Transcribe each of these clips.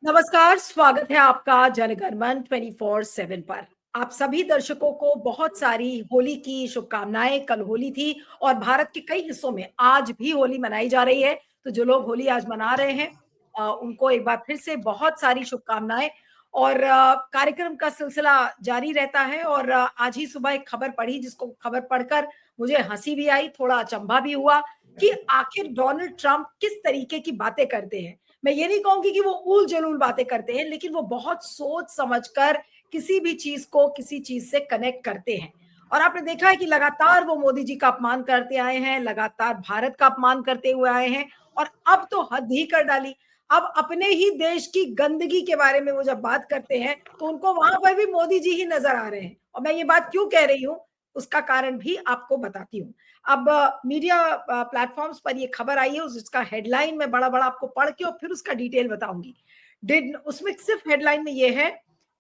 नमस्कार, स्वागत है आपका जनगणमन 24/7 पर। आप सभी दर्शकों को बहुत सारी होली की शुभकामनाएँ। कल होली थी और भारत के कई हिस्सों में आज भी होली मनाई जा रही है। तो जो लोग होली आज मना रहे हैं उनको एक बार फिर से बहुत सारी शुभकामनाएँ और कार्यक्रम का सिलसिला जारी रहता है और आज ही सुबह एक खबर पढ़ी जिसको खबर पढ़कर मुझे हँसी भी आई, थोड़ा अचंभा भी हुआ कि आखिर डोनाल्ड ट्रंप किस तरीके की बातें करते हैं। मैं ये नहीं कहूँगी कि वो ऊल-जलूल बातें करते हैं, लेकिन वो बहुत सोच-समझकर किसी भी चीज़ को किसी चीज़ से कनेक्ट करते हैं। और आपने देखा है कि लगातार वो मोदी जी का अपमान करते आए हैं, लगातार भारत का अपमान करते हुए आए हैं और अब तो हद ही कर डाली। अब अपने ही देश की गंदगी के बारे में वो जब बात करते हैं, तो उनको वहाँ पर भी मोदी जी ही नज़र आ रहे हैं। और मैं ये बात क्यों कह रही हूँ, उसका कारण भी आपको बताती हूँ। अब मीडिया प्लेटफॉर्म्स पर ये खबर आई है उसका हेडलाइन मैं बड़ा-बड़ा आपको पढ़ के और फिर उसका डिटेल बताऊंगी। डिड उसमें सिर्फ हेडलाइन में ये है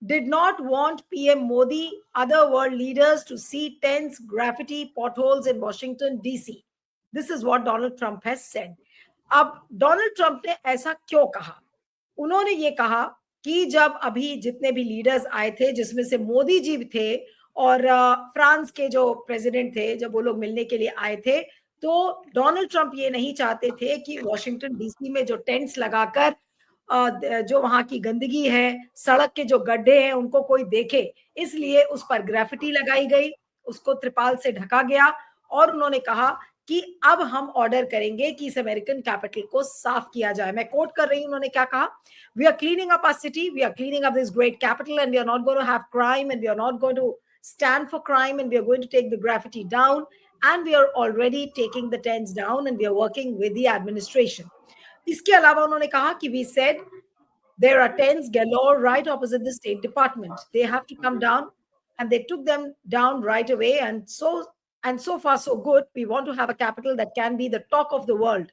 did not want PM Modi other world leaders to see tents graffiti potholes in Washington DC. This is what Donald Trump has said. अब डोनाल्ड ट्रंप ने ऐसा क्यों कहा? उन्होंने ये कहा कि जब अभी जितने भी लीडर्स आए थे जिसमें से मोदी जी थे और फ्रांस के जो प्रेसिडेंट थे जब वो लोग मिलने के लिए आए थे तो डोनाल्ड ट्रंप ये नहीं चाहते थे कि वॉशिंगटन डीसी में जो टेंट्स लगाकर जो वहां की गंदगी है, सड़क के जो गड्ढे हैं उनको कोई देखे, इसलिए उस पर ग्राफिटी लगाई गई, उसको त्रिपाल से ढका गया और उन्होंने कहा कि अब हम ऑर्डर करेंगे कि इस अमेरिकन कैपिटल को साफ किया जाए। मैं कोट कर रही हूं, उन्होंने क्या कहा? We are cleaning up our city, we are cleaning up this great capital and we are not going to have crime and we are not going to stand for crime and we are going to take the graffiti down and we are already taking the tents down and we are working with the administration. इसके अलावा उन्होंने कहा कि we said there are tents galore right opposite the State Department. They have to come down, and they took them down right away. And so far so good. We want to have a capital that can be the talk of the world.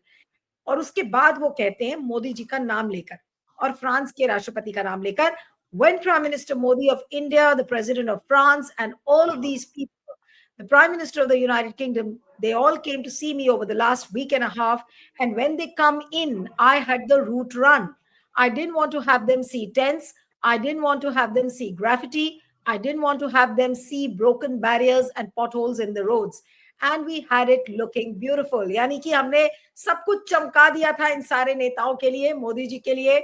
और उसके बाद वो कहते हैं मोदी जी का नाम लेकर और फ्रांस के राष्ट्रपति का नाम लेकर when Prime Minister Modi of India, the President of France, and all of these people, the Prime Minister of the United Kingdom, they all came to see me over the last week and a half. And when they come in, I had the route run. I didn't want to have them see tents. I didn't want to have them see graffiti. I didn't want to have them see broken barriers and potholes in the roads. And we had it looking beautiful. यानी कि हमने सब कुछ चमका दिया था इन सारे नेताओं के लिए, मोदी जी के लिए,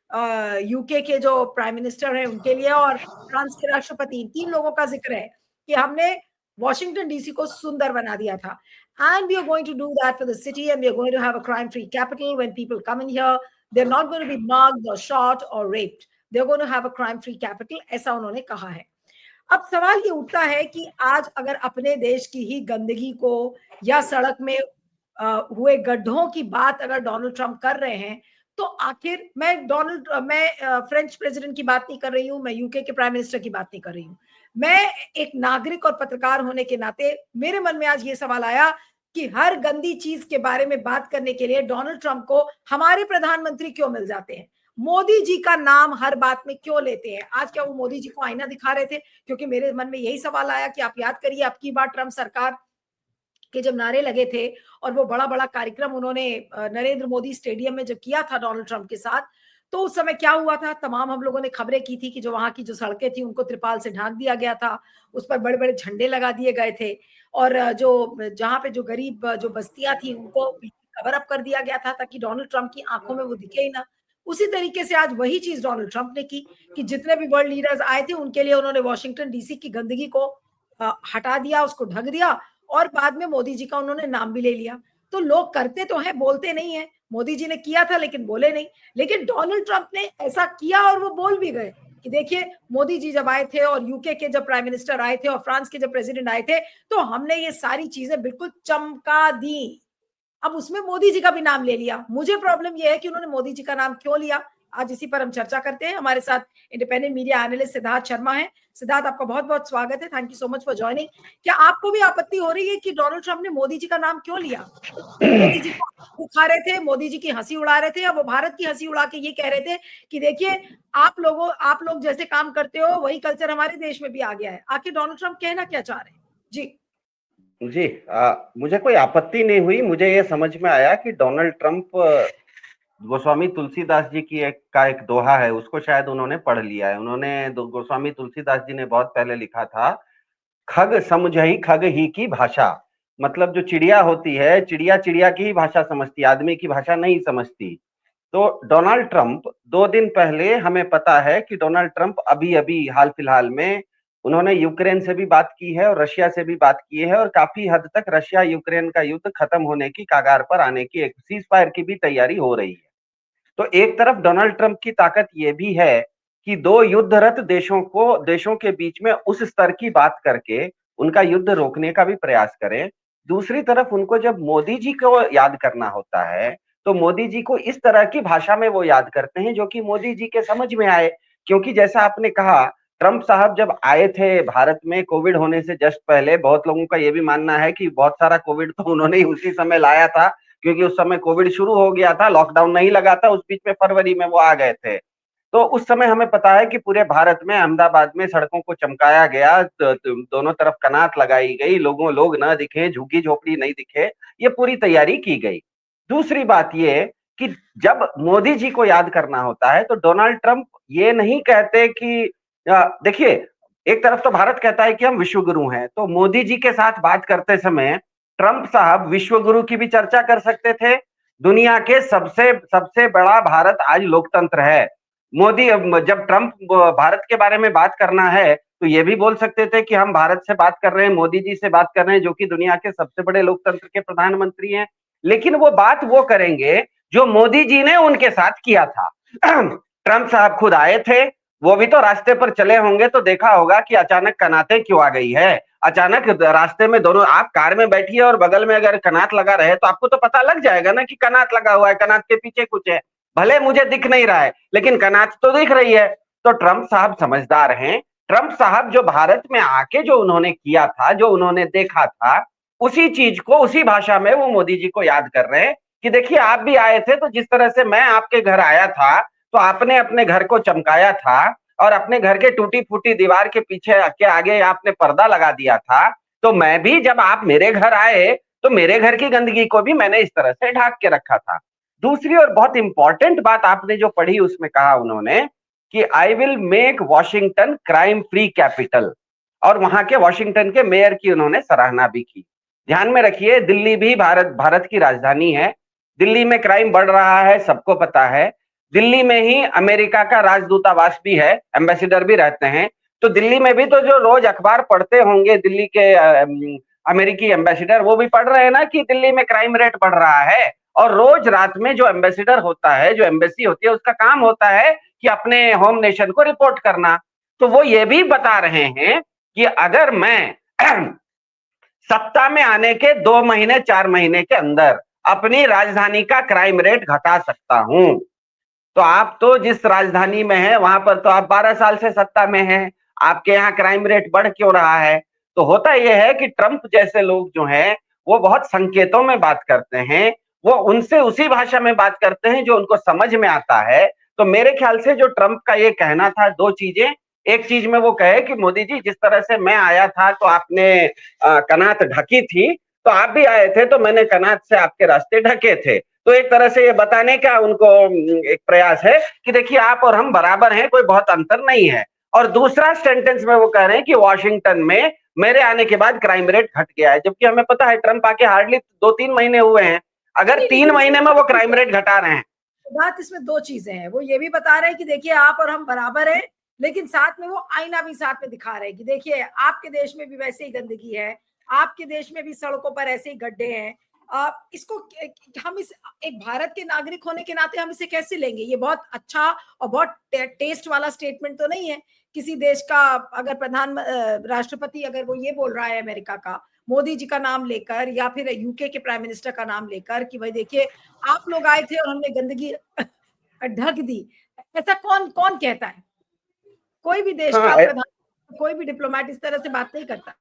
यूके के जो प्राइम मिनिस्टर हैं उनके लिए और फ्रांस के राष्ट्रपति, तीन लोगों का जिक्र है कि हमने वॉशिंगटन डीसी को सुंदर बना दिया था. And we are going to do that for the city and we are going to have a crime-free capital. When people come in here, they're not going to be mugged or shot or raped. They're going to have a crime-free capital. ऐसा उन्होंने कहा है. अब सवाल ये उठता है कि आज अगर अपने देश की ही गंदगी को या सड़क में हुए गड्ढों की बात अगर डोनाल्ड ट्रंप कर रहे हैं तो आखिर मैं फ्रेंच प्रेसिडेंट की बात नहीं कर रही हूं, मैं यूके के प्राइम मिनिस्टर की बात नहीं कर रही हूं. मैं एक नागरिक और पत्रकार होने के नाते मेरे मन में आज ये सवाल आया कि हर गंदी चीज के बारे में बात करने के लिए डोनाल्ड ट्रंप को हमारे प्रधानमंत्री क्यों मिल जाते हैं? मोदी जी का नाम हर बात में क्यों लेते हैं? आज क्या वो मोदी जी को आईना दिखा रहे थे? क्योंकि मेरे मन में यही सवाल आया कि आप याद करिए अब की बार ट्रंप सरकार के जब नारे लगे थे और वो बड़ा-बड़ा कार्यक्रम उन्होंने नरेंद्र मोदी स्टेडियम में जब किया था डोनाल्ड ट्रंप के साथ, तो उस समय क्या हुआ था? तमाम हम लोगों ने खबरें की थी कि जो वहाँ की जो सड़कें थी उनको त्रिपाल से ढाँक दिया गया था, उस पर बड़े-बड़े झंडे लगा दिए गए थे और जो जहाँ पे जो गरीब जो बस्तियाँ थी उनको कवर अप कर दिया गया था ताकि डोनाल्ड ट्रंप की आँखों में वो दिखे ही ना. उसी तरीके से आज वही चीज़ डोनाल्ड ट्रंप ने की कि जितने भी वर्ल्ड लीडर्स आए थे उनके लिए उन्होंने वॉशिंगटन डीसी की गंदगी को हटा दिया, उसको ढक दिया और बाद में मोदी जी का उन्होंने नाम भी ले लिया. तो लोग करते तो हैं, बोलते नहीं हैं. मोदी जी ने किया था लेकिन बोले नहीं. लेकिन डोनाल्ड ट्रंप ने ऐसा किया और वो बोल भी गए कि देखिए मोदी जी जब आए थे और यूके के जब प्राइम मिनिस्टर आए थे और फ्रांस के जब प्रेसिडेंट आए थे, तो हमने ये सारी चीजें बिल्कुल चमका दी. अब उसमें मोदी जी का भी नाम ले लिया. मुझे प्रॉब्लम ये है कि उन्होंने मोदी जी का नाम क्यों लिया? आज इसी पर हम चर्चा करते हैं. हमारे साथ independent media analyst Siddharth Sharma हैं. सिद्धार्थ, आपका बहुत-बहुत स्वागत है. Thank you so much for joining. क्या आपको भी आपत्ति हो रही है कि डोनाल्ड ट्रंप ने मोदी जी का नाम क्यों लिया? वो मोदी जी को दिखा रहे थे, मोदी जी की हंसी उड़ा रहे थे या वो भारत की हंसी उड़ा के ये कह रहे थे कि देखिए आप लोग जैसे काम करते हो वही कल्चर हमारे देश में भी आ गया है. आखिर डोनाल्ड ट्रंप कहना क्या चाह रहे हैं? जी. जी मुझे कोई आपत्ति नहीं हुई। मुझे ये समझ में आया कि डोनाल्ड ट्रंप गोस्वामी तुलसीदास जी की एक दोहा है, उसको शायद उन्होंने पढ़ लिया है। गोस्वामी तुलसीदास जी ने बहुत पहले लिखा था, खग समझहि खग ही की भाषा। मतलब जो चिड़िया होती है, चिड़िया चिड़िया की ही भाषा समझती है, आदमी की भाषा नहीं समझती। तो डोनाल्ड ट्रंप 2 दिन पहले, हमें पता है कि डोनाल्ड ट्रंप अभी अभी हाल फिलहाल में उन्होंने यूक्रेन से भी बात की है और रशिया से भी बात की है, और काफी हद तक रशिया यूक्रेन का युद्ध खत्म होने की कगार पर आने की, एक सीज फायर की भी तैयारी हो रही है। तो एक तरफ डोनाल्ड ट्रंप की ताकत यह भी है कि दो युद्धरत देशों के बीच में उस स्तर की बात करके उनका युद्ध रोकने का भी प्रयास करें। दूसरी तरफ उनको जब मोदी जी को याद करना होता है, तो मोदी जी को इस तरह की भाषा में वो याद करते हैं जो कि मोदी जी के समझ में आए। क्योंकि जैसा आपने कहा, ट्रंप साहब जब आए थे भारत में कोविड होने से जस्ट पहले, बहुत लोगों का यह भी मानना है कि बहुत सारा कोविड तो उन्होंने ही उसी समय लाया था, क्योंकि उस समय कोविड शुरू हो गया था, लॉकडाउन नहीं लगा था, उस बीच में फरवरी में वो आ गए थे। तो उस समय हमें पता है कि पूरे भारत में, अहमदाबाद में सड़कों को चमकाया गया, दोनों तरफ कनात लगाई गई, लोग न दिखे, झुग्गी झोपड़ी नहीं दिखे, ये पूरी तैयारी की गई। दूसरी बात ये कि जब मोदी जी को याद करना होता है तो डोनाल्ड ट्रंप ये नहीं कहते कि देखिए, एक तरफ तो भारत कहता है कि हम विश्व गुरु हैं, तो मोदी जी के साथ बात करते समय ट्रंप साहब विश्व गुरु की भी चर्चा कर सकते थे। दुनिया के सबसे सबसे बड़ा भारत आज लोकतंत्र है। मोदी जब ट्रंप भारत के बारे में बात करना है तो ये भी बोल सकते थे कि हम भारत से बात कर रहे हैं, मोदी जी से बात कर रहे हैं, जो कि दुनिया के सबसे बड़े लोकतंत्र के प्रधानमंत्री हैं। लेकिन वो बात वो करेंगे जो मोदी जी ने उनके साथ किया था। ट्रंप साहब खुद आए थे, वो भी तो रास्ते पर चले होंगे तो देखा होगा कि अचानक कनाते क्यों आ गई है। अचानक रास्ते में, दोनों आप कार में बैठिए और बगल में अगर कनात लगा रहे तो आपको तो पता लग जाएगा ना कि कनात लगा हुआ है, कनात के पीछे कुछ है। भले मुझे दिख नहीं रहा है लेकिन कनात तो दिख रही है। तो ट्रंप साहब समझदार हैं। ट्रंप साहब जो भारत में आके जो उन्होंने किया था, जो उन्होंने देखा था, उसी चीज को उसी भाषा में वो मोदी जी को याद कर रहे हैं कि देखिए, आप भी आए थे तो जिस तरह से मैं आपके घर आया था तो आपने अपने घर को चमकाया था, और अपने घर के टूटी फूटी दीवार के पीछे के आगे आपने पर्दा लगा दिया था। तो मैं भी जब आप मेरे घर आए तो मेरे घर की गंदगी को भी मैंने इस तरह से ढक के रखा था। दूसरी और बहुत इंपॉर्टेंट बात आपने जो पढ़ी, उसमें कहा उन्होंने कि I will make Washington crime free capital, और वहां के वॉशिंगटन के मेयर की उन्होंने सराहना भी की। ध्यान में रखिए, दिल्ली भी भारत की राजधानी है। दिल्ली में क्राइम बढ़ रहा है, सबको पता है। दिल्ली में ही अमेरिका का राजदूतावास भी है, एम्बेसडर भी रहते हैं। तो दिल्ली में भी तो जो रोज अखबार पढ़ते होंगे दिल्ली के अमेरिकी एम्बेसडर, वो भी पढ़ रहे हैं ना कि दिल्ली में क्राइम रेट बढ़ रहा है। और रोज रात में जो एम्बेसडर होता है, जो एम्बेसी होती है, उसका काम होता है कि अपने होम नेशन को रिपोर्ट करना। तो वो ये भी बता रहे हैं कि अगर मैं सत्ता में आने के 2 महीने 4 महीने के अंदर अपनी राजधानी का क्राइम रेट घटा सकता हूं। तो आप तो जिस राजधानी में हैं वहां पर तो आप 12 साल से सत्ता में हैं, आपके यहाँ क्राइम रेट बढ़ क्यों रहा है? तो होता यह है कि ट्रंप जैसे लोग जो हैं वो बहुत संकेतों में बात करते हैं, वो उनसे उसी भाषा में बात करते हैं जो उनको समझ में आता है। तो मेरे ख्याल से जो ट्रंप का ये कहना था, दो चीजें, एक चीज में वो कहे कि मोदी जी, जिस तरह से मैं आया था तो आपने कनात ढकी थी, तो आप भी आए थे तो मैंने कनात से आपके रास्ते ढके थे। तो एक तरह से ये बताने का उनको एक प्रयास है कि देखिए, आप और हम बराबर हैं, कोई बहुत अंतर नहीं है। और दूसरा सेंटेंस में वो कह रहे हैं कि वॉशिंगटन में मेरे आने के बाद क्राइम रेट घट गया है, जबकि हमें पता है ट्रंप आके हार्डली 2-3 महीने हुए हैं, नहीं, अगर नहीं, तीन लेकिन इसमें महीने में 2 वो क्राइम चीज़ें रेट घटा रहे हैं। बात इसमें 2 चीज़ें हैं। वो ये भी बता रहे हैं कि देखिए आप और हम बराबर हैं, लेकिन साथ में वो आईना भी साथ में दिखा रहे हैं कि देखिए आपके देश में भी वैसे ही गंदगी है, आपके देश में भी सड़कों पर ऐसे ही गड्ढे हैं। इसको हम इस एक भारत के नागरिक होने के नाते हम इसे कैसे लेंगे? ये बहुत अच्छा और बहुत टेस्ट वाला स्टेटमेंट तो नहीं है। किसी देश का अगर राष्ट्रपति अगर वो ये बोल रहा है अमेरिका का, मोदी जी का नाम लेकर या फिर यूके के प्राइम मिनिस्टर का नाम लेकर कि भाई देखिए आप लोग आए थे और हमने गंदगी ढक दी। ऐसा कौन कौन कहता है? कोई भी देश हाँ, का प्रधान, कोई भी डिप्लोमेट इस तरह से बात नहीं करता।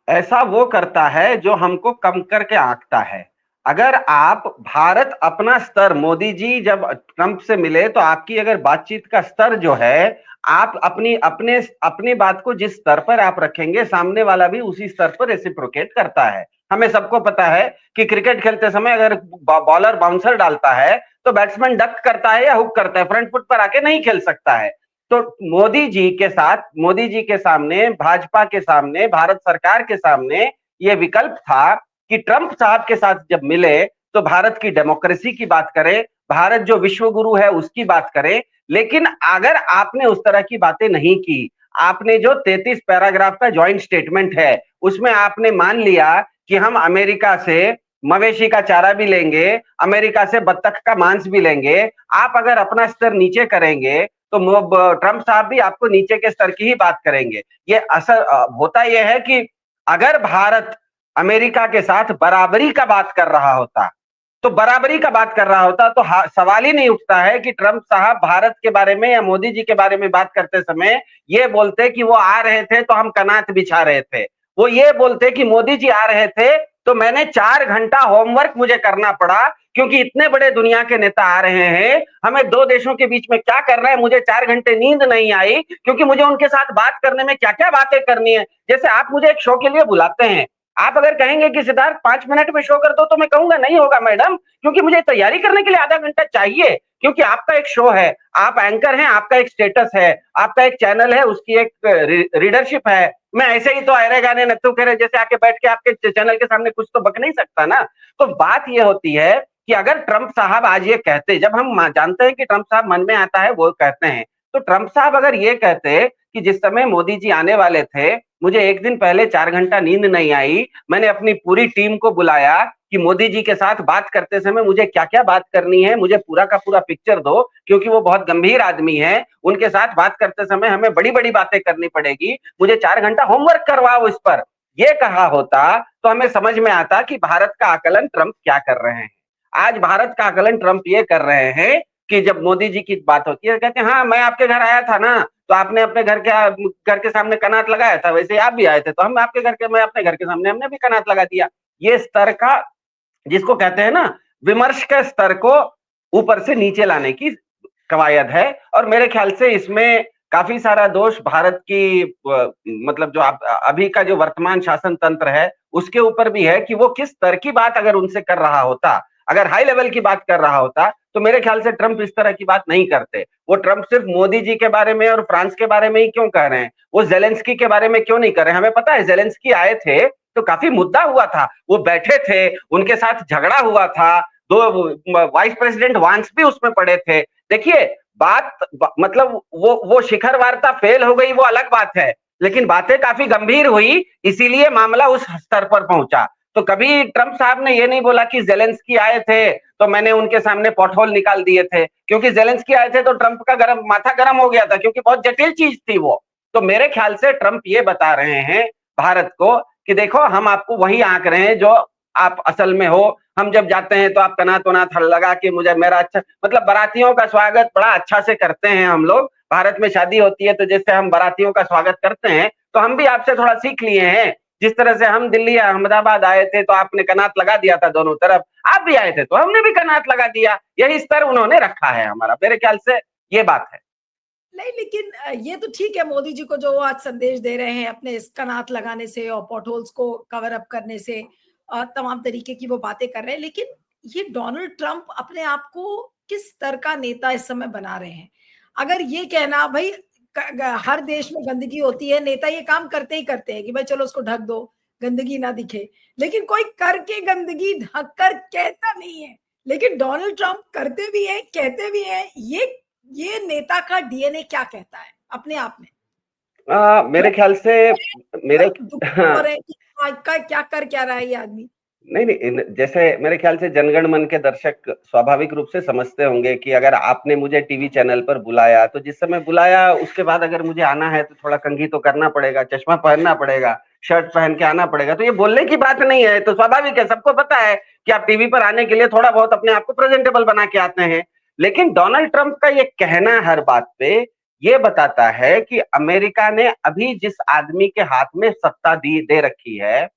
ऐसा वो करता है जो हमको कम करके आंकता है। अगर आप भारत अपना स्तर, मोदी जी जब ट्रंप से मिले तो आपकी अगर बातचीत का स्तर जो है, आप अपनी अपने अपनी बात को जिस स्तर पर आप रखेंगे, सामने वाला भी उसी स्तर पर रेसिप्रोकेट करता है। हमें सबको पता है कि क्रिकेट खेलते समय अगर बॉलर बाउंसर डालता है तो बैट्समैन डक करता है या हुक करता है, फ्रंट फुट पर आके नहीं खेल सकता है। तो मोदी जी के सामने, भाजपा के सामने, भारत सरकार के सामने ये विकल्प था कि ट्रंप साहब के साथ जब मिले तो भारत की डेमोक्रेसी की बात करें, भारत जो विश्व गुरु है उसकी बात करें। लेकिन अगर आपने उस तरह की बातें नहीं की, आपने जो 33 पैराग्राफ का ज्वाइंट स्टेटमेंट है उसमें आपने मान लिया कि हम अमेरिका से मवेशी का चारा भी लेंगे, अमेरिका से बत्तख का मांस भी लेंगे। आप अगर अपना स्तर नीचे करेंगे तो ट्रंप साहब भी आपको नीचे के स्तर की ही बात करेंगे। ये असर होता यह है कि अगर भारत अमेरिका के साथ बराबरी का बात कर रहा होता, तो बराबरी का बात कर रहा होता तो सवाल ही नहीं उठता है कि ट्रंप साहब भारत के बारे में या मोदी जी के बारे में बात करते समय ये बोलते कि वो आ रहे थे तो हम कनात बिछा रहे थे। वो ये बोलते कि मोदी जी आ रहे थे तो मैंने 4 घंटा होमवर्क मुझे करना पड़ा, क्योंकि इतने बड़े दुनिया के नेता आ रहे हैं, हमें दो देशों के बीच में क्या करना है, मुझे 4 घंटे नींद नहीं आई, क्योंकि मुझे उनके साथ बात करने में क्या क्या बातें करनी है। जैसे आप मुझे एक शो के लिए बुलाते हैं, आप अगर कहेंगे कि सिद्धार्थ 5 मिनट में शो कर दो, तो मैं कहूंगा नहीं होगा मैडम, क्योंकि मुझे तैयारी करने के लिए आधा घंटा चाहिए, क्योंकि आपका एक शो है, आप एंकर हैं, आपका एक स्टेटस है, आपका एक चैनल है, उसकी एक रीडरशिप है। मैं ऐसे ही तो अरे गाने नत्थु करे जैसे आके बैठ के आपके चैनल के सामने कुछ तो बक नहीं सकता ना। तो बात ये होती है कि अगर ट्रंप साहब आज ये कहते, जब हम जानते हैं कि ट्रंप साहब मन में आता है वो कहते हैं, तो ट्रंप साहब अगर ये कहते कि जिस समय मोदी जी आने वाले थे मुझे एक दिन पहले 4 घंटा नींद नहीं आई, मैंने अपनी पूरी टीम को बुलाया कि मोदी जी के साथ बात करते समय मुझे क्या क्या बात करनी है, मुझे पूरा का पूरा पिक्चर दो, क्योंकि वो बहुत गंभीर आदमी है, उनके साथ बात करते समय हमें बड़ी बड़ी बातें करनी पड़ेगी, मुझे 4 घंटा होमवर्क करवाओ इस पर, ये कहा होता तो हमें समझ में आता कि भारत का आकलन ट्रंप क्या कर रहे हैं। आज भारत का आकलन ट्रंप ये कर रहे हैं कि जब मोदी जी की बात होती है कहते हैं हाँ मैं आपके घर आया था ना, तो आपने अपने घर के सामने कनात लगाया था, वैसे आप भी आए थे तो हम आपके घर के, मैं अपने घर के सामने हमने भी कनात लगा दिया। ये स्तर का, जिसको कहते हैं ना, विमर्श के स्तर को ऊपर से नीचे लाने की कवायद है। और मेरे ख्याल से इसमें काफी सारा दोष भारत की मतलब जो अभी का जो वर्तमान शासन तंत्र है उसके ऊपर भी है कि वो किस स्तर की बात अगर उनसे कर रहा होता, अगर हाई लेवल की बात कर रहा होता तो मेरे ख्याल से ट्रंप इस तरह की बात नहीं करते। वो ट्रंप सिर्फ मोदी जी के बारे में और फ्रांस के बारे में ही क्यों कह रहे हैं, वो जेलेंस्की के बारे में क्यों नहीं कर रहे हैं? हमें पता है जेलेंस्की आए थे तो काफी मुद्दा हुआ था, वो बैठे थे, उनके साथ झगड़ा हुआ था, दो वाइस प्रेसिडेंट वांस भी उसमें पड़े थे। देखिए मतलब वो शिखर वार्ता फेल हो गई वो अलग बात है, लेकिन बातें काफी गंभीर हुई, इसीलिए मामला उस स्तर पर पहुंचा। तो कभी ट्रंप साहब ने ये नहीं बोला कि जेलेंस्की आए थे तो मैंने उनके सामने पॉटहोल निकाल दिए थे, क्योंकि जेलेंस्की आए थे तो ट्रंप का माथा गर्म हो गया था, क्योंकि बहुत जटिल चीज थी वो। तो मेरे ख्याल से ट्रंप ये बता रहे हैं भारत को कि देखो हम आपको वही आंक रहे हैं जो आप असल में हो। हम जब जाते हैं तो आप कनात वनात लगा के मुझे मेरा अच्छा, मतलब बारातियों का स्वागत बड़ा अच्छा से करते हैं हम लोग। भारत में शादी होती है तो जैसे हम बारातियों का स्वागत करते हैं तो हम भी आपसे थोड़ा सीख लिए हैं। जिस तरह से हम दिल्ली या अहमदाबाद आए थे तो आपने कनात लगा दिया था दोनों तरफ, आप भी आए थे तो हमने भी कनात लगा दिया। यही स्तर उन्होंने रखा है हमारा, मेरे ख्याल से ये बात है। नहीं, लेकिन ये तो ठीक है मोदी जी को जो आज संदेश दे रहे हैं अपने इस कनात लगाने से और पॉटहोल्स को कवर अप करने से और तमाम तरीके की वो बातें कर रहे हैं, लेकिन ये डोनाल्ड ट्रंप अपने आप को किस स्तर का नेता इस समय बना रहे हैं? अगर ये कहना भाई हर देश में गंदगी होती है, नेता ये काम करते ही करते हैं कि भाई चलो उसको ढक दो, गंदगी ना दिखे, लेकिन कोई करके गंदगी ढक कर कहता नहीं है। लेकिन डोनाल्ड ट्रंप करते भी है, कहते भी है। ये नेता का डीएनए क्या कहता है अपने आप में? मेरे ख्याल से मेरे दुखी हो हाँ, रहे हैं कि आज का क्या कर क्या रहा है ये आदमी? नहीं नहीं, जैसे मेरे ख्याल से जनगण मन के दर्शक स्वाभाविक रूप से समझते होंगे कि अगर आपने मुझे टीवी चैनल पर बुलाया तो जिस समय बुलाया उसके बाद अगर मुझे आना है तो थोड़ा कंघी तो करना पड़ेगा, चश्मा पहनना पड़ेगा, शर्ट पहन के आना पड़ेगा। तो ये बोलने की बात नहीं है, तो स्वाभाविक है, सबको पता है कि आप टीवी पर आने के लिए थोड़ा बहुत अपने आप को प्रेजेंटेबल बना के आते हैं। लेकिन डोनाल्ड ट्रंप का ये कहना हर बात पे ये बताता है कि अमेरिका ने अभी जिस आदमी के हाथ में सत्ता दी दे रखी है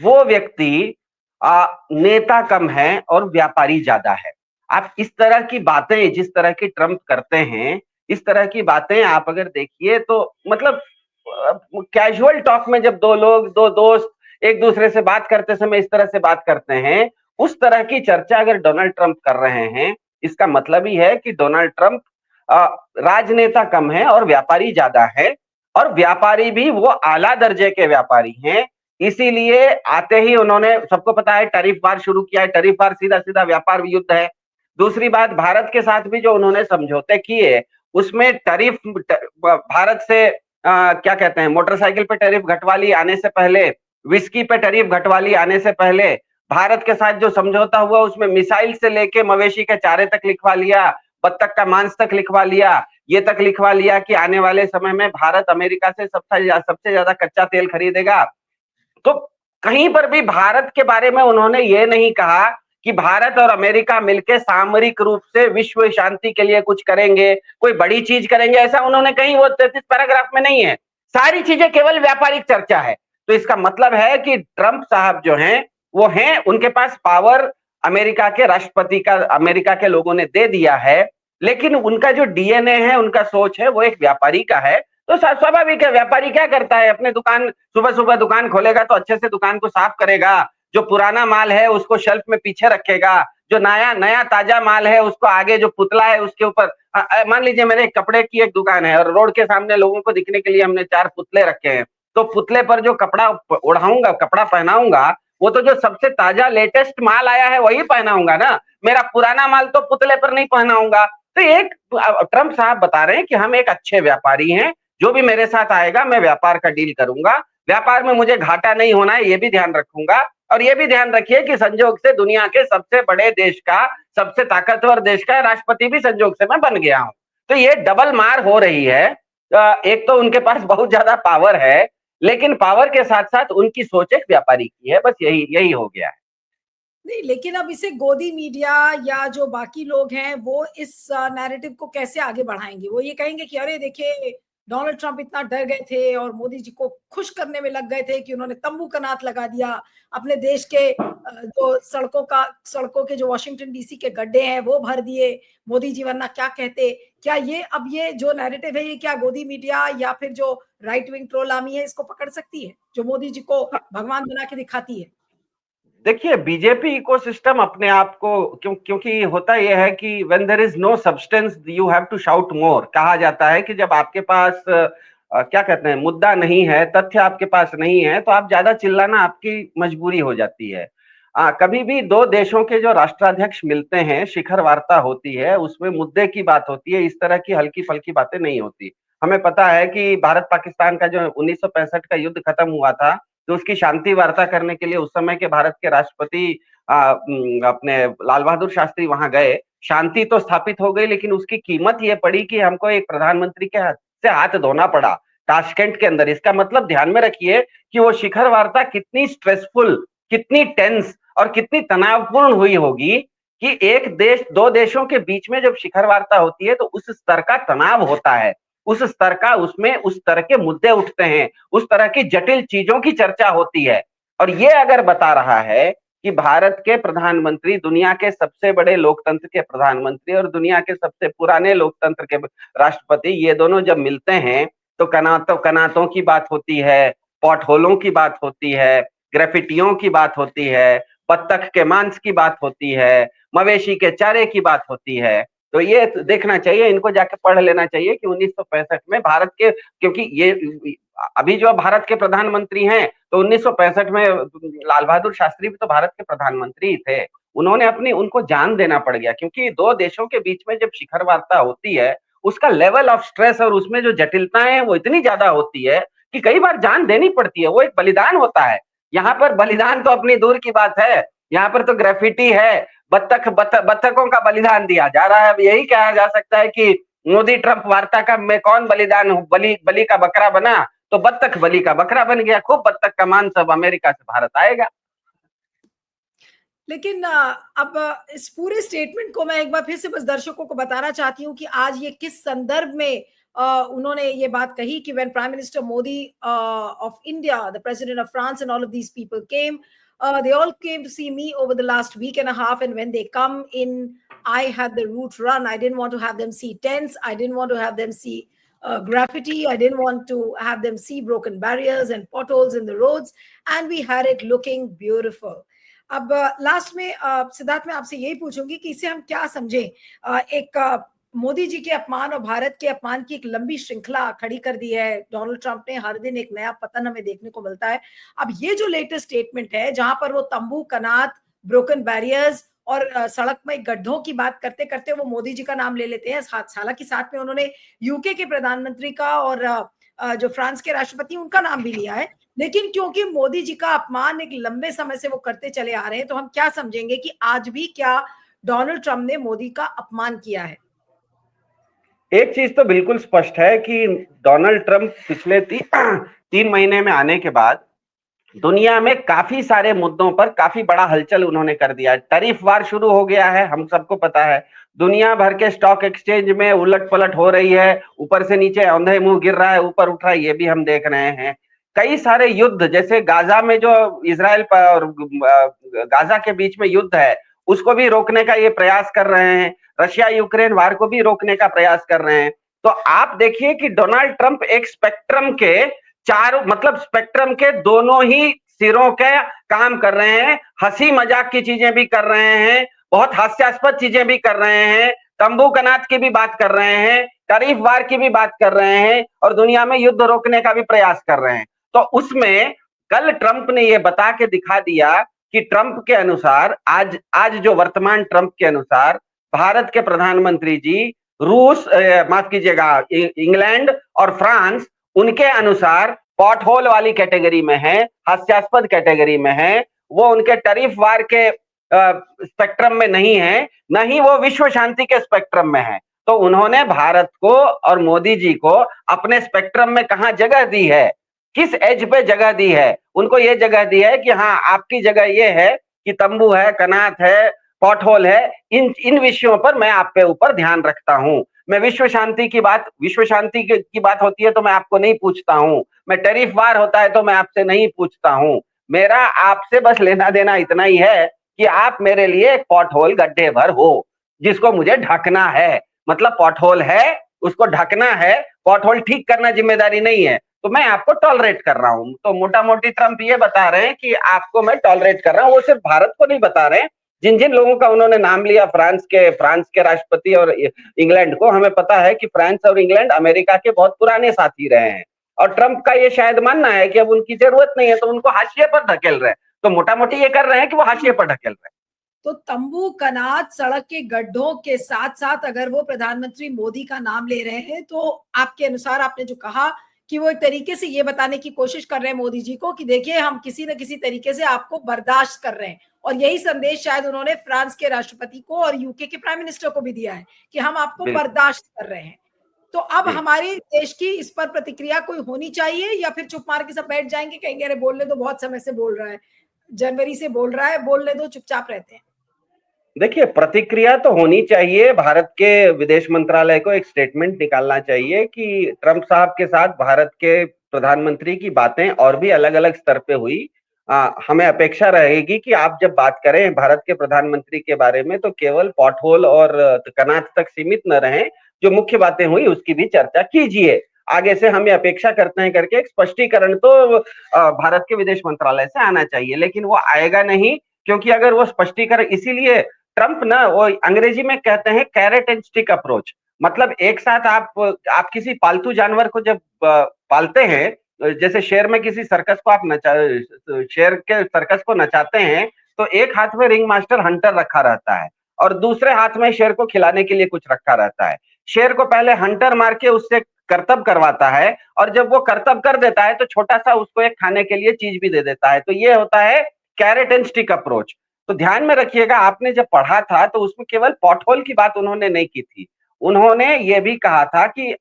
वो व्यक्ति नेता कम है और व्यापारी ज्यादा है। आप इस तरह की बातें जिस तरह की ट्रंप करते हैं, इस तरह की बातें आप अगर देखिए तो मतलब कैजुअल टॉक में जब दो लोग, दो दोस्त एक दूसरे से बात करते समय इस तरह से बात करते हैं, उस तरह की चर्चा अगर डोनाल्ड ट्रंप कर रहे हैं इसका मतलब ही है कि डोनाल्ड ट्रंप राजनेता कम है और व्यापारी ज्यादा है, और व्यापारी भी वो आला दर्जे के व्यापारी हैं। इसीलिए आते ही उन्होंने, सबको पता है, टैरिफ वार शुरू किया है। टैरिफ वार सीधा सीधा व्यापार युद्ध है। दूसरी बात, भारत के साथ भी जो उन्होंने समझौते किए उसमें टैरिफ, भारत से क्या कहते हैं, मोटरसाइकिल पे टैरिफ घटवा ली आने से पहले, विस्की पे टैरिफ घटवा ली आने से पहले, भारत के साथ जो समझौता हुआ उसमें मिसाइल से लेके मवेशी के चारे तक लिखवा लिया, बत्तख का मांस तक लिखवा लिया, ये तक लिखवा लिया कि आने वाले समय में भारत अमेरिका से सबसे ज्यादा कच्चा तेल खरीदेगा। तो कहीं पर भी भारत के बारे में उन्होंने ये नहीं कहा कि भारत और अमेरिका मिलकर सामरिक रूप से विश्व शांति के लिए कुछ करेंगे, कोई बड़ी चीज करेंगे, ऐसा उन्होंने कहीं वो 33 पैराग्राफ में नहीं है। सारी चीजें केवल व्यापारिक चर्चा है। तो इसका मतलब है कि ट्रंप साहब जो हैं वो हैं, उनके पास पावर अमेरिका के राष्ट्रपति का अमेरिका के लोगों ने दे दिया है, लेकिन उनका जो डीएनए है, उनका सोच है, वो एक व्यापारी का है। तो स्वाभाविक है, व्यापारी क्या करता है, अपने दुकान, सुबह सुबह दुकान खोलेगा तो अच्छे से दुकान को साफ करेगा, जो पुराना माल है उसको शेल्फ में पीछे रखेगा, जो नया नया ताजा माल है उसको आगे, जो पुतला है उसके ऊपर, मान लीजिए मेरे कपड़े की एक दुकान है और रोड के सामने लोगों को दिखने के लिए हमने 4 पुतले रखे हैं, तो पुतले पर जो कपड़ा ओढ़ाऊंगा, कपड़ा पहनाऊंगा, वो तो जो सबसे ताजा लेटेस्ट माल आया है वही पहनाऊंगा ना, मेरा पुराना माल तो पुतले पर नहीं पहनाऊंगा। तो एक ट्रंप साहब बता रहे हैं कि हम एक अच्छे व्यापारी हैं, जो भी मेरे साथ आएगा मैं व्यापार का डील करूंगा, व्यापार में मुझे घाटा नहीं होना है ये भी ध्यान रखूंगा, और ये भी ध्यान रखिए कि संजोग से दुनिया के सबसे बड़े देश का, सबसे ताकतवर देश का राष्ट्रपति भी संजोग से मैं बन गया हूं। तो ये डबल मार हो रही है। एक तो उनके पास बहुत ज्यादा पावर है, लेकिन पावर के साथ साथ उनकी सोच एक व्यापारी की है, बस यही यही हो गया है। नहीं, लेकिन अब इसे गोदी मीडिया या जो बाकी लोग हैं वो इस नैरेटिव को कैसे आगे बढ़ाएंगे? वो ये कहेंगे कि अरे देखिए, डोनाल्ड ट्रंप इतना डर गए थे और मोदी जी को खुश करने में लग गए थे कि उन्होंने तंबू कनात लगा दिया, अपने देश के जो सड़कों के जो वाशिंगटन डीसी के गड्ढे हैं वो भर दिए, मोदी जी वरना क्या कहते। क्या ये अब ये जो नैरेटिव है ये क्या गोदी मीडिया या फिर जो राइट विंग ट्रोल आर्मी है इसको पकड़ सकती है, जो मोदी जी को भगवान बना के दिखाती है? देखिए, बीजेपी इकोसिस्टम अपने आप को, क्योंकि होता यह है कि when there is no substance you have to shout more. कहा जाता है कि जब आपके पास क्या कहते हैं, मुद्दा नहीं है, तथ्य आपके पास नहीं है, तो आप ज्यादा चिल्लाना आपकी मजबूरी हो जाती है। कभी भी दो देशों के जो राष्ट्राध्यक्ष मिलते हैं, शिखर वार्ता होती है, उसमें मुद्दे की बात होती है, इस तरह की हल्की फल्की बातें नहीं होती। हमें पता है कि भारत पाकिस्तान का जो 1965 का युद्ध खत्म हुआ था, तो उसकी शांति वार्ता करने के लिए उस समय के भारत के राष्ट्रपति अपने लाल बहादुर शास्त्री वहां गए। शांति तो स्थापित हो गई, लेकिन उसकी कीमत ये पड़ी कि हमको एक प्रधानमंत्री के हाथ से हाथ धोना पड़ा ताशकंद के अंदर। इसका मतलब ध्यान में रखिए कि वो शिखर वार्ता कितनी स्ट्रेसफुल, कितनी टेंस और कितनी तनावपूर्ण हुई होगी कि एक देश, दो देशों के बीच में जब शिखर वार्ता होती है तो उस स्तर का तनाव होता है, उस स्तर का, उसमें उस तरह के मुद्दे उठते हैं, उस तरह की जटिल चीजों की चर्चा होती है। और ये अगर बता रहा है कि भारत के प्रधानमंत्री, दुनिया के सबसे बड़े लोकतंत्र के प्रधानमंत्री और दुनिया के सबसे पुराने लोकतंत्र के राष्ट्रपति, ये दोनों जब मिलते हैं तो कनातों की बात होती है, पॉट होलों की बात होती है, ग्रेफिटियों की बात होती है, बत्तख के मांस की बात होती है, मवेशी के चारे की बात होती है। तो ये देखना चाहिए, इनको जाके पढ़ लेना चाहिए कि 1965 में भारत के, क्योंकि ये अभी जो भारत के प्रधानमंत्री हैं, तो 1965 में लाल बहादुर शास्त्री भी तो भारत के प्रधानमंत्री ही थे। उन्होंने अपनी, उनको जान देना पड़ गया, क्योंकि दो देशों के बीच में जब शिखर वार्ता होती है, उसका लेवल ऑफ स्ट्रेस और उसमें जो जटिलताएं हैं वो इतनी ज्यादा होती है कि कई बार जान देनी पड़ती है। वो एक बलिदान होता है। यहाँ पर बलिदान तो अपनी दूर की बात है, यहाँ पर तो ग्रेफिटी है, बत्तखों का बलिदान दिया जा रहा है। अब यही कहा जा सकता है कि मोदी ट्रंप वार्ता का मैं कौन बलिदान हूं, बलि का बकरा बना, तो बत्तख बलि का बकरा बन गया। खूब बत्तख का मांस अब अमेरिका से भारत आएगा। लेकिन अब इस पूरे स्टेटमेंट को मैं एक बार फिर से बस दर्शकों को बताना चाहती हूँ कि आज ये किस संदर्भ में उन्होंने ये बात कही कि when prime minister Modi of India, the president of France and all of these people came, they all came to see me over the last week and a half, and when they come in, I had the route run. I didn't want to have them see tents, I didn't want to have them see graffiti, I didn't want to have them see broken barriers and potholes in the roads, and we had it looking beautiful. अब last में सिद्धार्थ मैं आपसे यही पूछूंगी कि इसे हम क्या समझे, एक मोदी जी के अपमान और भारत के अपमान की एक लंबी श्रृंखला खड़ी कर दी है डोनाल्ड ट्रंप ने। हर दिन एक नया पतन हमें देखने को मिलता है। अब ये जो लेटेस्ट स्टेटमेंट है जहां पर वो तंबू, कनात, ब्रोकन बैरियर्स और सड़क में गड्ढों की बात करते करते वो मोदी जी का नाम ले लेते हैं। हालांकि साथ में उन्होंने यूके के प्रधानमंत्री का और जो फ्रांस के राष्ट्रपति उनका नाम भी लिया है। लेकिन क्योंकि मोदी जी का अपमान एक लंबे समय से वो करते चले आ रहे हैं, तो हम क्या समझेंगे कि आज भी क्या डोनाल्ड ट्रंप ने मोदी का अपमान किया है? एक चीज तो बिल्कुल स्पष्ट है कि डोनाल्ड ट्रंप पिछले 3 महीने में आने के बाद दुनिया में काफी सारे मुद्दों पर काफी बड़ा हलचल उन्होंने कर दिया है। टैरिफ वार शुरू हो गया है, हम सबको पता है। दुनिया भर के स्टॉक एक्सचेंज में उलट पलट हो रही है, ऊपर से नीचे औंधे मुंह गिर रहा है, ऊपर उठ रहा है, ये भी हम देख रहे हैं। कई सारे युद्ध, जैसे गाजा में जो इसराइल और गाजा के बीच में युद्ध है, उसको भी रोकने का ये प्रयास कर रहे हैं। रशिया यूक्रेन वार को भी रोकने का प्रयास कर रहे हैं। तो आप देखिए कि डोनाल्ड ट्रंप एक स्पेक्ट्रम के चारों, मतलब स्पेक्ट्रम के दोनों ही सिरों के काम कर रहे हैं। हंसी मजाक की चीजें भी कर रहे हैं, बहुत हास्यास्पद चीजें भी कर रहे हैं, तंबू कनात की भी बात कर रहे हैं, टैरिफ वार की भी बात कर रहे हैं, और दुनिया में युद्ध रोकने का भी प्रयास कर रहे हैं। तो उसमें कल ट्रंप ने यह बता के दिखा दिया कि ट्रंप के अनुसार, आज आज जो वर्तमान ट्रंप के अनुसार भारत के प्रधानमंत्री जी रूस, माफ कीजिएगा, इंग्लैंड और फ्रांस, उनके अनुसार पॉट होल वाली कैटेगरी में है, हास्यास्पद कैटेगरी में है। वो उनके टैरिफ वार के स्पेक्ट्रम में नहीं है, न ही वो विश्व शांति के स्पेक्ट्रम में है। तो उन्होंने भारत को और मोदी जी को अपने स्पेक्ट्रम में कहां जगह दी है, किस एज पे जगह दी है? उनको ये जगह दी है कि हाँ, आपकी जगह ये है कि तंबू है, कनात है, पॉट होल है, इन इन विषयों पर मैं आप पे ऊपर ध्यान रखता हूं। मैं विश्व शांति की बात, विश्व शांति की बात होती है तो मैं आपको नहीं पूछता हूं। मैं टैरिफ वार होता है तो मैं आपसे नहीं पूछता हूं। मेरा आपसे बस लेना देना इतना ही है कि आप मेरे लिए एक पॉट होल गड्ढे भर हो, जिसको मुझे ढकना है। मतलब पॉट होल है, उसको ढकना है, पॉट होल ठीक करना जिम्मेदारी नहीं है, तो मैं आपको टॉलरेट कर रहा हूं। तो मोटा मोटी ट्रंप ये बता रहे हैं कि आपको मैं टॉलरेट कर रहा हूं। वो सिर्फ भारत को नहीं बता रहे हैं, जिन जिन लोगों का उन्होंने नाम लिया, फ्रांस के राष्ट्रपति और इंग्लैंड को, हमें पता है कि फ्रांस और इंग्लैंड अमेरिका के बहुत पुराने साथी रहे हैं। और ट्रंप का ये शायद मानना है कि अब उनकी जरूरत नहीं है, तो उनको हाशिए पर धकेल रहे हैं। तो मोटा मोटी ये कर रहे हैं कि वो हाशिए पर ढकेल रहे हैं। तो तंबू, कनात, सड़क के गड्ढों के साथ साथ अगर वो प्रधानमंत्री मोदी का नाम ले रहे हैं, तो आपके अनुसार, आपने जो कहा कि वो एक तरीके से ये बताने की कोशिश कर रहे हैं मोदी जी को कि देखिए, हम किसी न किसी तरीके से आपको बर्दाश्त कर रहे हैं। और यही संदेश शायद उन्होंने फ्रांस के राष्ट्रपति को और यूके के प्राइम मिनिस्टर को भी दिया है कि हम आपको बर्दाश्त कर रहे हैं। तो अब हमारे देश की इस पर प्रतिक्रिया कोई होनी चाहिए, या फिर चुप मार के सब बैठ जाएंगे, कहेंगे अरे बोलने दो, बहुत समय से बोल रहा है, जनवरी से बोल रहा है, बोलने दो, चुपचाप रहते हैं? देखिए, प्रतिक्रिया तो होनी चाहिए। भारत के विदेश मंत्रालय को एक स्टेटमेंट निकालना चाहिए कि ट्रंप साहब के साथ भारत के प्रधानमंत्री की बातें और भी अलग अलग स्तर पे हुई। हमें अपेक्षा रहेगी कि आप जब बात करें भारत के प्रधानमंत्री के बारे में, तो केवल पॉट होल और कनात तक सीमित न रहें, जो मुख्य बातें हुई उसकी भी चर्चा कीजिए। आगे से हम ये अपेक्षा करते हैं करके एक स्पष्टीकरण तो भारत के विदेश मंत्रालय से आना चाहिए, लेकिन वो आएगा नहीं। क्योंकि अगर वो स्पष्टीकरण, इसीलिए ट्रंप ना, वो अंग्रेजी में कहते हैं कैरेट एंड स्टिक अप्रोच। मतलब एक साथ आप किसी पालतू जानवर को जब पालते हैं, जैसे शेर में किसी सर्कस को आप शेर के सर्कस को नचाते हैं, तो एक हाथ में रिंग मास्टर हंटर रखा रहता है और दूसरे हाथ में शेर को खिलाने के लिए कुछ रखा रहता है। शेर को पहले हंटर मार के उससे करतब करवाता है, और जब वो करतब कर देता है तो छोटा सा उसको एक खाने के लिए चीज भी दे देता है। तो ये होता है कैरेट एंड स्टिक अप्रोच। तो ध्यान में रखिएगा, आपने जब पढ़ा था तो उसमें केवल पॉटहोल की बात उन्होंने नहीं की थी। उन्होंने ये भी कहा था कि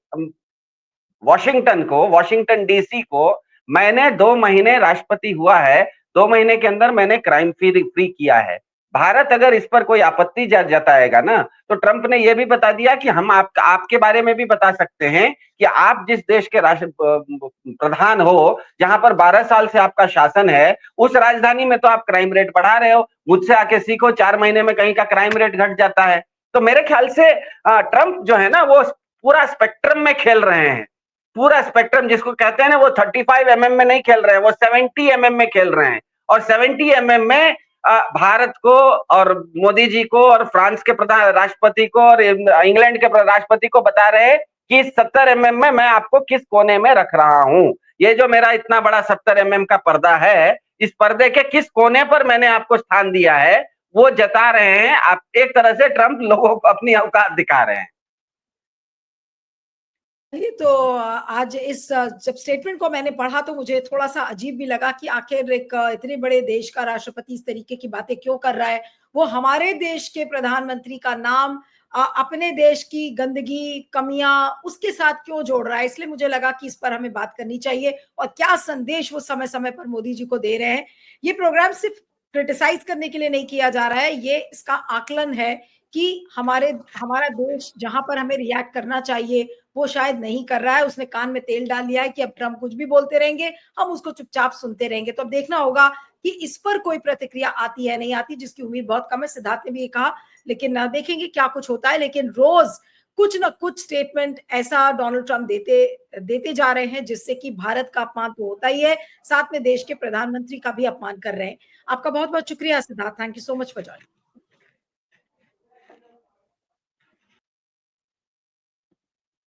वॉशिंगटन डीसी को मैंने 2 महीने राष्ट्रपति हुआ है, 2 महीने के अंदर मैंने क्राइम फ्री किया है। भारत अगर इस पर कोई आपत्ति जताएगा ना, तो ट्रंप ने यह भी बता दिया कि हम आपके बारे में भी बता सकते हैं कि आप जिस देश के राष्ट्र प्रधान हो, जहां पर 12 साल से आपका शासन है, उस राजधानी में तो आप क्राइम रेट बढ़ा रहे हो। मुझसे आके सीखो, 4 महीने में कहीं का क्राइम रेट घट जाता है। तो मेरे ख्याल से ट्रंप जो है ना, वो पूरा स्पेक्ट्रम में खेल रहे हैं। पूरा स्पेक्ट्रम जिसको कहते हैं ना, वो 35 mm में नहीं खेल रहे हैं, वो 70 mm में खेल रहे हैं। और 70 mm में भारत को और मोदी जी को और फ्रांस के प्रधान राष्ट्रपति को और इंग्लैंड के राष्ट्रपति को बता रहे हैं कि 70 mm में मैं आपको किस कोने में रख रहा हूं। ये जो मेरा इतना बड़ा 70 mm का पर्दा है, इस पर्दे के किस कोने पर मैंने आपको स्थान दिया है, वो जता रहे हैं। आप एक तरह से ट्रंप लोगों को अपनी औकात दिखा रहे हैं। ये तो आज इस जब स्टेटमेंट को मैंने पढ़ा तो मुझे थोड़ा सा अजीब भी लगा कि आखिर एक इतने बड़े देश का राष्ट्रपति इस तरीके की बातें क्यों कर रहा है। वो हमारे देश के प्रधानमंत्री का नाम अपने देश की गंदगी, कमियां उसके साथ क्यों जोड़ रहा है। इसलिए मुझे लगा कि इस पर हमें बात करनी चाहिए और क्या संदेश वो समय समय पर मोदी जी को दे रहे हैं। ये प्रोग्राम सिर्फ क्रिटिसाइज करने के लिए नहीं किया जा रहा है, ये इसका आकलन है कि हमारा देश जहां पर हमें रिएक्ट करना चाहिए वो शायद नहीं कर रहा है। उसने कान में तेल डाल लिया है कि अब ट्रम्प कुछ भी बोलते रहेंगे, हम उसको चुपचाप सुनते रहेंगे। तो अब देखना होगा कि इस पर कोई प्रतिक्रिया आती है नहीं आती, जिसकी उम्मीद बहुत कम है। सिद्धार्थ ने भी ये कहा, लेकिन देखेंगे क्या कुछ होता है। लेकिन रोज कुछ ना कुछ स्टेटमेंट ऐसा डोनाल्ड ट्रंप देते जा रहे हैं जिससे कि भारत का अपमान तो होता ही है, साथ में देश के प्रधानमंत्री का भी अपमान कर रहे हैं। आपका बहुत बहुत शुक्रिया Siddharth, thank you so much for joining.